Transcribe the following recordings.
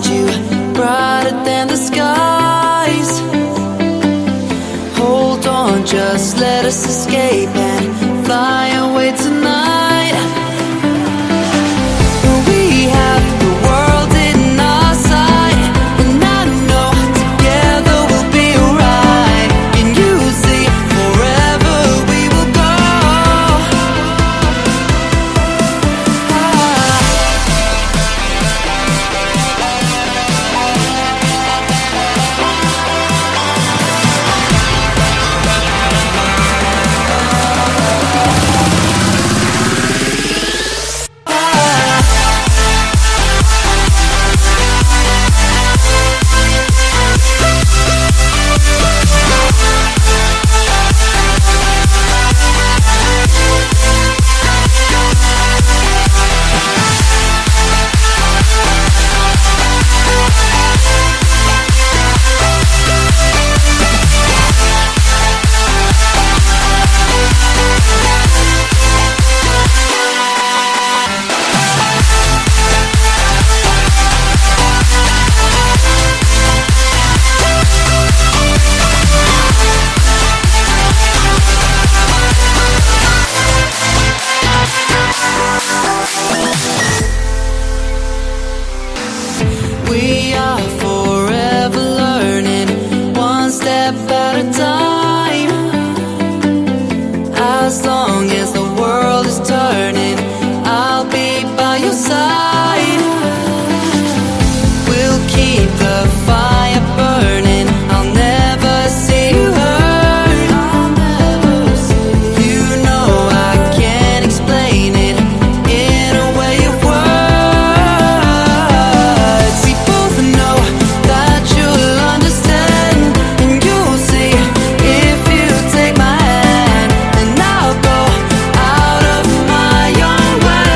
beside you, brighter than the skies. Hold on, just let us escape and fly away tonight. We have the world in our sight, and I know together we'll be alright. Can you see forever we will go? We are forever learning, one step at a time. As long as the world is turning, I'll be by your side. We'll keep the fire burning, I'll never see you hurt. You know I can't explain it in a way of words. We both know that you'll understand, and you'll see if you take my hand, and I'll go out of my own way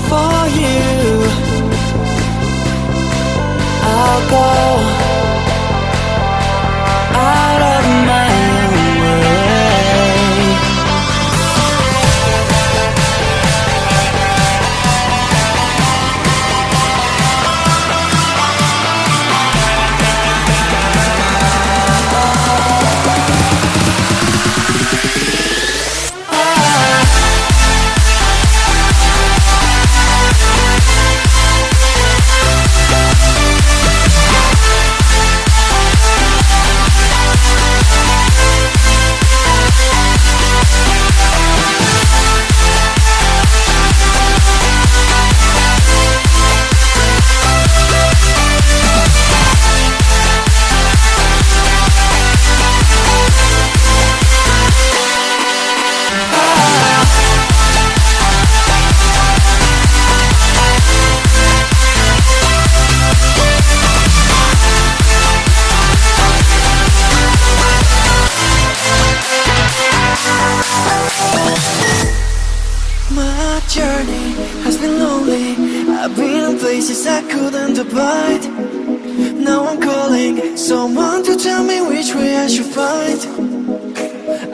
for you. I'll go out of my own way. My journey has been lonely. I've been in places I couldn't abide. Now I'm calling someone to tell me which way I should find.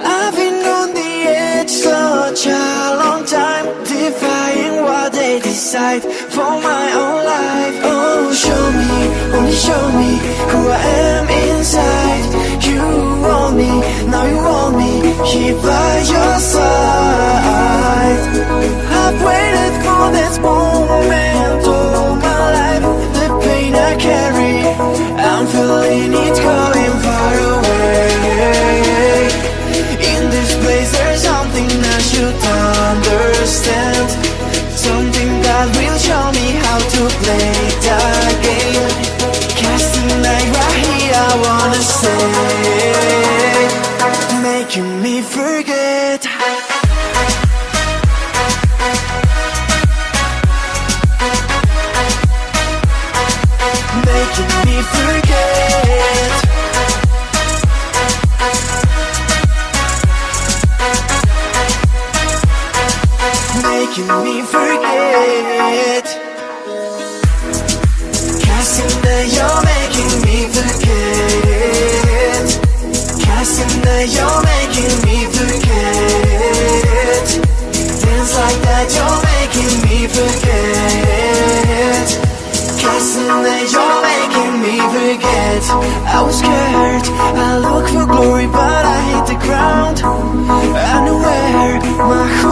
I've been on the edge such a long time, defying what they decide for my own life. Oh, show me, only show me who I am inside. You want me, now you want me here by your side. I've waited for this moment all my life. The pain I carry, I'm feeling it going far away. In this place there's something I should understand, something that will show me how to play the game. Casting light right here, I wanna say, making me forget. Making me forget. Making me forget. Casting that you're making me forget. Casting that you're making me forget. it. I was scared, I looked for glory but I hit the ground. I know where my heart